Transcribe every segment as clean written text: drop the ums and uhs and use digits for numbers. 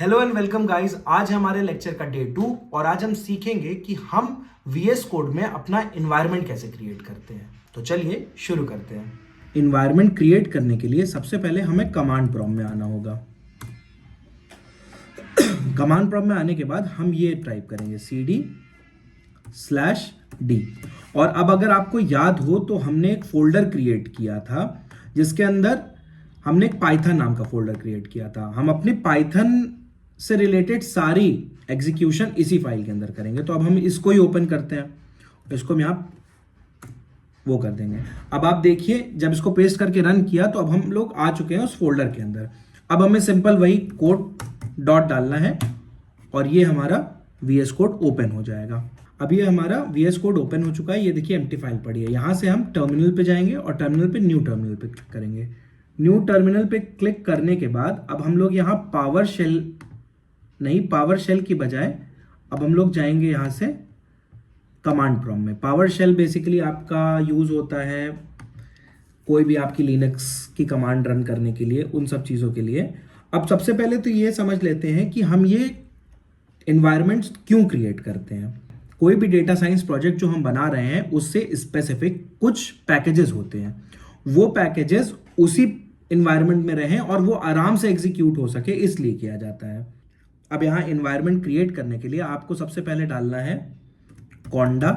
Hello and welcome guys. आज है हमारे लेक्चर का डे 2 और आज हम सीखेंगे कि हम VS कोड में अपना इन्वायरमेंट कैसे क्रिएट करते हैं। तो चलिए शुरू करते हैं। इन्वायरमेंट क्रिएट करने के लिए सबसे पहले हमें कमांड प्रॉम्प्ट में आना होगा। कमांड प्रॉम्प्ट में आने के बाद हम ये टाइप करेंगे cd/d। और अब अगर आपको याद हो तो हमने एक फोल्डर क्रिएट किया था जिसके अंदर हमने एक पाइथन नाम का फोल्डर क्रिएट किया था। हम अपनी पाइथन से रिलेटेड सारी एग्जीक्यूशन इसी फाइल के अंदर करेंगे। तो अब हम इसको ही ओपन करते हैं, इसको हम यहाँ वो कर देंगे। अब आप देखिए जब इसको पेस्ट करके रन किया तो अब हम लोग आ चुके हैं उस फोल्डर के अंदर। अब हमें सिंपल वही कोड डॉट डालना है और ये हमारा VS कोड ओपन हो जाएगा। अब ये हमारा VS कोड ओपन हो चुका है। ये देखिए एम्प्टी फाइल पड़ी है। यहाँ से हम टर्मिनल पे जाएंगे और टर्मिनल पे न्यू टर्मिनल पे क्लिक करेंगे। न्यू टर्मिनल पे क्लिक करने के बाद अब हम लोग यहाँ पावर शेल की बजाय अब हम लोग जाएंगे यहाँ से कमांड प्रॉम्प्ट में। पावर शेल बेसिकली आपका यूज होता है कोई भी आपकी लिनक्स की कमांड रन करने के लिए, उन सब चीज़ों के लिए। अब सबसे पहले तो ये समझ लेते हैं कि हम ये एनवायरनमेंट क्यों क्रिएट करते हैं। कोई भी डेटा साइंस प्रोजेक्ट जो हम बना रहे हैं उससे स्पेसिफिक कुछ पैकेजेस होते हैं। वो पैकेजेस उसी एनवायरनमेंट में रहें और वो आराम से एग्जीक्यूट हो सके, इसलिए किया जाता है। अब यहाँ एनवायरनमेंट क्रिएट करने के लिए आपको सबसे पहले डालना है conda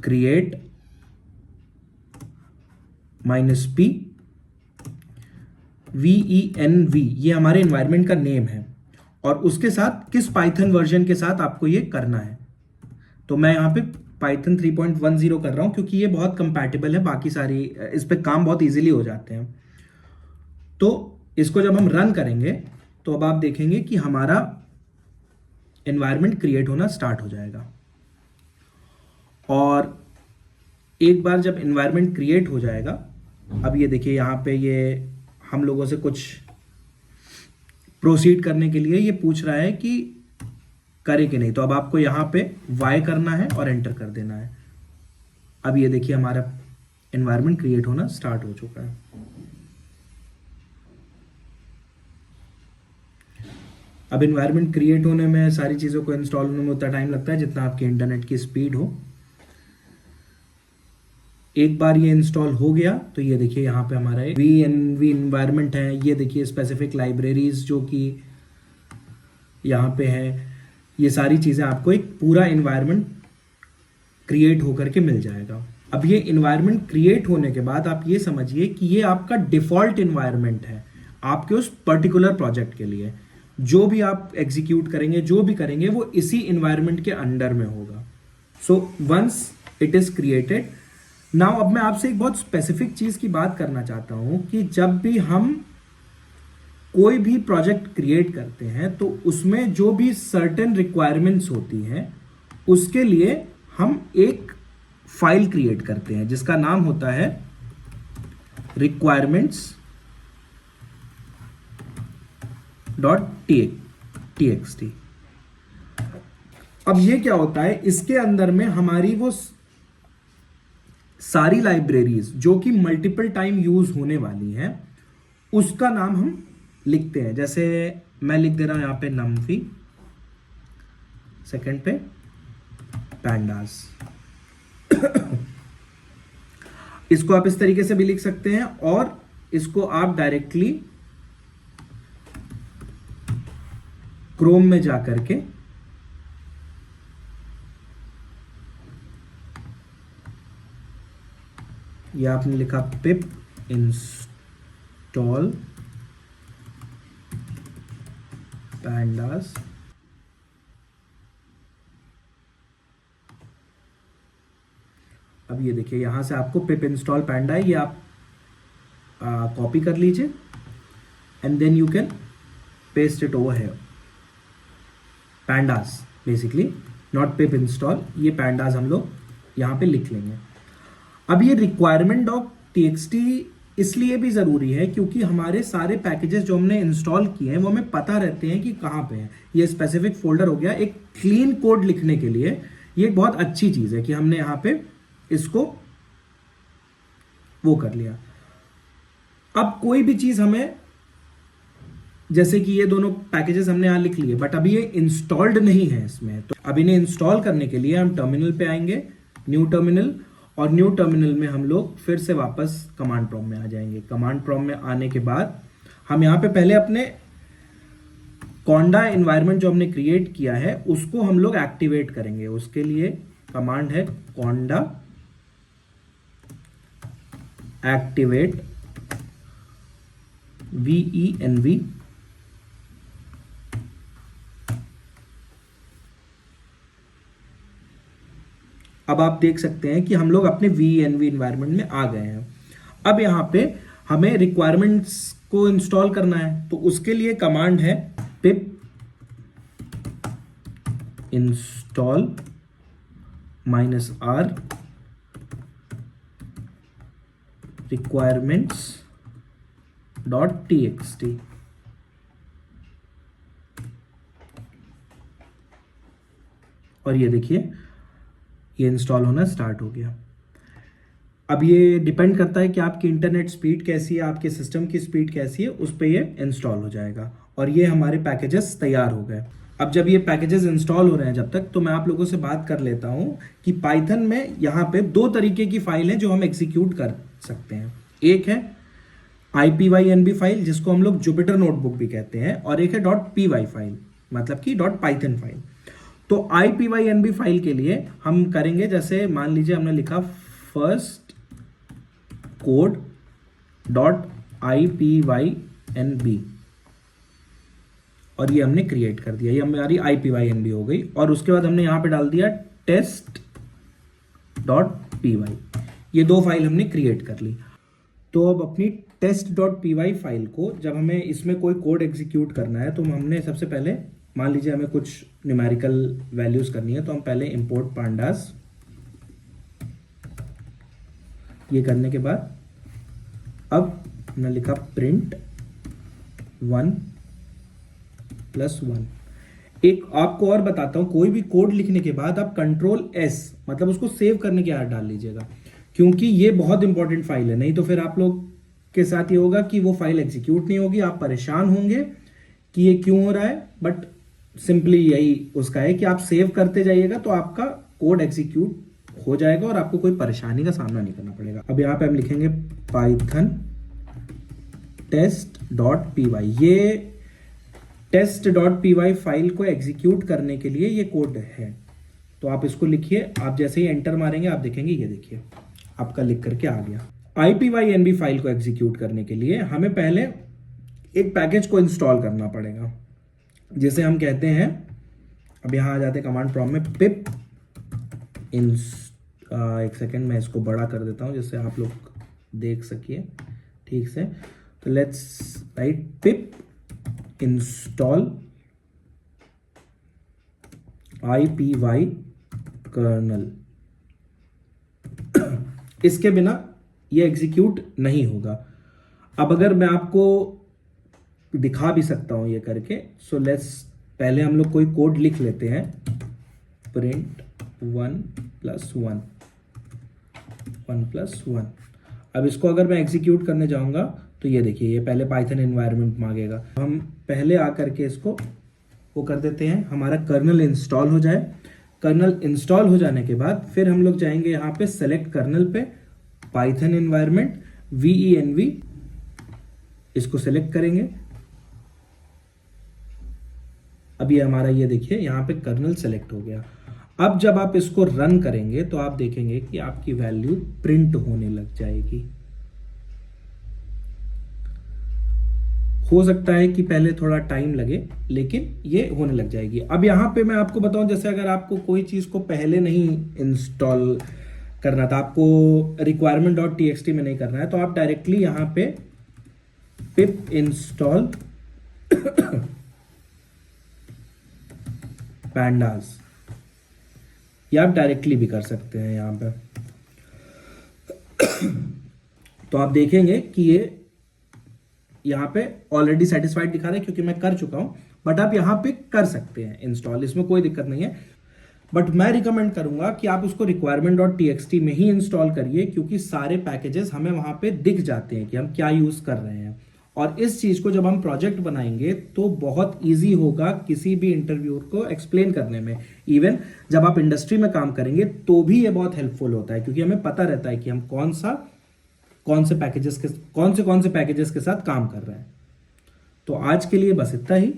create -p venv, ये हमारे एनवायरनमेंट का नेम है और उसके साथ किस पाइथन वर्जन के साथ आपको ये करना है। तो मैं यहाँ पे पाइथन 3.10 कर रहा हूँ क्योंकि ये बहुत कंपैटिबल है, बाकी सारी इस पे काम बहुत इजीली हो जाते हैं। तो इसको जब हम रन करेंगे तो अब आप देखेंगे कि हमारा एनवायरनमेंट क्रिएट होना स्टार्ट हो जाएगा। और एक बार जब एनवायरनमेंट क्रिएट हो जाएगा, अब ये देखिए यहाँ पे ये हम लोगों से कुछ प्रोसीड करने के लिए ये पूछ रहा है कि करे कि नहीं। तो अब आपको यहाँ पे Y करना है और एंटर कर देना है। अब ये देखिए हमारा एनवायरनमेंट क्रिएट होना स्टार्ट हो चुका है। अब एनवायरनमेंट क्रिएट होने में, सारी चीज़ों को इंस्टॉल होने में उतना टाइम लगता है जितना आपके इंटरनेट की स्पीड हो। एक बार ये इंस्टॉल हो गया तो ये देखिए यहाँ पे हमारा VNV एनवायरनमेंट है। ये देखिए स्पेसिफिक लाइब्रेरीज जो कि यहाँ पे है, ये सारी चीज़ें आपको एक पूरा एनवायरनमेंट क्रिएट होकर के मिल जाएगा। अब ये एनवायरनमेंट क्रिएट होने के बाद आप ये समझिए कि ये आपका डिफॉल्ट एनवायरनमेंट है आपके उस पर्टिकुलर प्रोजेक्ट के लिए। जो भी आप एग्जीक्यूट करेंगे, जो भी करेंगे, वो इसी एनवायरनमेंट के अंडर में होगा। So once it is created now, अब मैं आपसे एक बहुत स्पेसिफिक चीज की बात करना चाहता हूं कि जब भी हम कोई भी प्रोजेक्ट क्रिएट करते हैं तो उसमें जो भी सर्टेन रिक्वायरमेंट्स होती हैं उसके लिए हम एक फाइल क्रिएट करते हैं जिसका नाम होता है requirements.txt। अब ये क्या होता है, इसके अंदर में हमारी वो सारी लाइब्रेरीज जो कि मल्टीपल टाइम यूज होने वाली हैं उसका नाम हम लिखते हैं। जैसे मैं लिख दे रहा हूं यहां पे numpy, सेकंड पे pandas। इसको आप इस तरीके से भी लिख सकते हैं और इसको आप डायरेक्टली क्रोम में जाकर के या आपने लिखा pip install pandas। अब ये देखिए यहां से आपको pip install panda है, ये आप कॉपी कर लीजिए and then you can paste it over here. pandas basically, not pip install, ये pandas हम लोग यहां पे लिख लेंगे। अब ये requirement.txt इसलिए भी ज़रूरी है क्योंकि हमारे सारे पैकेजेस जो हमने इंस्टॉल किए हैं वो हमें पता रहते हैं कि कहाँ पे हैं। ये स्पेसिफिक फोल्डर हो गया। एक क्लीन कोड लिखने के लिए ये एक बहुत अच्छी चीज़ है कि हमने यहाँ पे इसको वो कर लिया। अब कोई भी चीज़ हमें जैसे कि ये दोनों पैकेजेस हमने यहाँ लिख लिए, बट अभी ये इंस्टॉल्ड नहीं है इसमें। तो अब इन्हें इंस्टॉल करने के लिए हम टर्मिनल पे आएंगे, न्यू टर्मिनल, और न्यू टर्मिनल में हम लोग फिर से वापस कमांड प्रॉम्प्ट में आ जाएंगे। कमांड प्रॉम्प्ट में आने के बाद हम यहाँ पे पहले अपने कॉन्डा एनवायरनमेंट जो हमने क्रिएट किया है उसको हम लोग एक्टिवेट करेंगे। उसके लिए कमांड है कॉन्डा एक्टिवेट VENV। अब आप देख सकते हैं कि हम लोग अपने VENV एनवायरनमेंट में आ गए हैं। अब यहां पे हमें रिक्वायरमेंट्स को इंस्टॉल करना है, तो उसके लिए कमांड है pip install -r requirements.txt। और ये देखिए ये इंस्टॉल होना स्टार्ट हो गया। अब ये डिपेंड करता है कि आपकी इंटरनेट स्पीड कैसी है, आपके सिस्टम की स्पीड कैसी है, उस पर ये इंस्टॉल हो जाएगा। और ये हमारे पैकेजेस तैयार हो गए। अब जब ये पैकेजेस इंस्टॉल हो रहे हैं जब तक, तो मैं आप लोगों से बात कर लेता हूं कि पाइथन में यहाँ पे दो तरीके की फाइल है जो हम एग्जीक्यूट कर सकते हैं। एक है IPYNB फाइल जिसको हम लोग जुपिटर नोटबुक भी कहते हैं, और एक है .py फाइल मतलब कि .python फाइल। तो IPYNB फाइल के लिए हम करेंगे, जैसे मान लीजिए हमने लिखा फर्स्ट कोड .IPYNB और ये हमने क्रिएट कर दिया, ये हमारी IPYNB हो गई। और उसके बाद हमने यहां पे डाल दिया test.py। ये दो फाइल हमने क्रिएट कर ली। तो अब अपनी test.py फाइल को जब हमें इसमें कोई कोड एग्जीक्यूट करना है, तो हमने सबसे पहले मान लीजिए हमें कुछ न्यूमेरिकल वैल्यूज करनी है, तो हम पहले इंपोर्ट पांडास, ये करने के बाद अब हमने लिखा प्रिंट 1+1। एक आपको और बताता हूं, कोई भी कोड लिखने के बाद आप Ctrl+S मतलब उसको सेव करने के बाद डाल लीजिएगा, क्योंकि ये बहुत इंपॉर्टेंट फाइल है। नहीं तो फिर आप लोग के साथ ये होगा कि वो फाइल एग्जीक्यूट नहीं होगी, आप परेशान होंगे कि ये क्यों हो रहा है। बट सिंपली यही उसका है कि आप सेव करते जाइएगा तो आपका कोड एग्जीक्यूट हो जाएगा और आपको कोई परेशानी का सामना नहीं करना पड़ेगा। अब यहाँ पे हम लिखेंगे पाइथन test.py। ये test.py फाइल को एग्जीक्यूट करने के लिए ये कोड है, तो आप इसको लिखिए। आप जैसे ही एंटर मारेंगे आप देखेंगे, ये देखिए आपका लिख करके आ गया। IPYNB फाइल को एग्जीक्यूट करने के लिए हमें पहले एक पैकेज को इंस्टॉल करना पड़ेगा, जिसे हम कहते हैं, अब यहां आ जाते हैं कमांड प्रॉम्प्ट में पिप एक सेकेंड मैं इसको बड़ा कर देता हूं जिससे आप लोग देख सकिए ठीक से। तो let's write pip install IPY kernel. इसके बिना ये एग्जीक्यूट नहीं होगा। अब अगर मैं आपको दिखा भी सकता हूं ये करके, सो लेट्स पहले हम लोग कोई कोड लिख लेते हैं, प्रिंट 1+1। अब इसको अगर मैं एग्जीक्यूट करने जाऊंगा तो ये देखिए ये पहले पाइथन एनवायरनमेंट मांगेगा। हम पहले आकर के इसको वो कर देते हैं, हमारा कर्नल इंस्टॉल हो जाए। कर्नल इंस्टॉल हो जाने के बाद फिर हम लोग जाएंगे यहाँ पे सेलेक्ट कर्नल पे, पाइथन एनवायरनमेंट VENV, इसको सेलेक्ट करेंगे। अब ये हमारा ये देखिए यहाँ पे कर्नल सेलेक्ट हो गया। अब जब आप इसको रन करेंगे तो आप देखेंगे कि आपकी वैल्यू प्रिंट होने लग जाएगी। हो सकता है कि पहले थोड़ा टाइम लगे, लेकिन ये होने लग जाएगी। अब यहाँ पे मैं आपको बताऊं, जैसे अगर आपको कोई चीज को पहले नहीं इंस्टॉल करना था, आपको requirement.txt में नहीं करना है, तो आप डायरेक्टली यहाँ पे पिप इंस्टॉल pandas, या आप डायरेक्टली भी कर सकते हैं यहाँ पे। तो आप देखेंगे कि ये यहाँ पे ऑलरेडी सेटिस्फाइड दिखा रहा है क्योंकि मैं कर चुका हूं, बट आप यहाँ पे कर सकते हैं इंस्टॉल, इसमें कोई दिक्कत नहीं है। बट मैं रिकमेंड करूंगा कि आप उसको requirement.txt में ही इंस्टॉल करिए, क्योंकि सारे पैकेजेस हमें वहां पे दिख जाते हैं कि हम क्या यूज कर रहे हैं। और इस चीज को जब हम प्रोजेक्ट बनाएंगे तो बहुत इजी होगा किसी भी इंटरव्यूअर को एक्सप्लेन करने में। इवन जब आप इंडस्ट्री में काम करेंगे तो भी ये बहुत हेल्पफुल होता है, क्योंकि हमें पता रहता है कि हम कौन से पैकेजेस के साथ काम कर रहे हैं। तो आज के लिए बस इतना ही।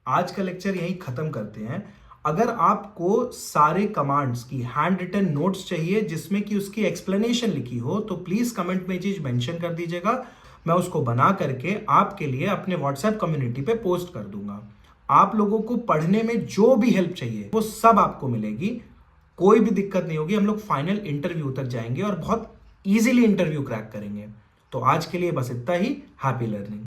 आज का लेक्चर यहीं खत्म करते हैं। अगर आपको सारे कमांड्स की हैंड रिटन नोट्स चाहिए जिसमें कि उसकी एक्सप्लेनेशन लिखी हो, तो प्लीज कमेंट में ये चीज मेंशन कर दीजिएगा। मैं उसको बना करके आपके लिए अपने व्हाट्सएप कम्युनिटी पे पोस्ट कर दूंगा। आप लोगों को पढ़ने में जो भी हेल्प चाहिए वो सब आपको मिलेगी, कोई भी दिक्कत नहीं होगी। हम लोग फाइनल इंटरव्यू तक जाएंगे और बहुत इजीली इंटरव्यू क्रैक करेंगे। तो आज के लिए बस इतना ही। Happy learning.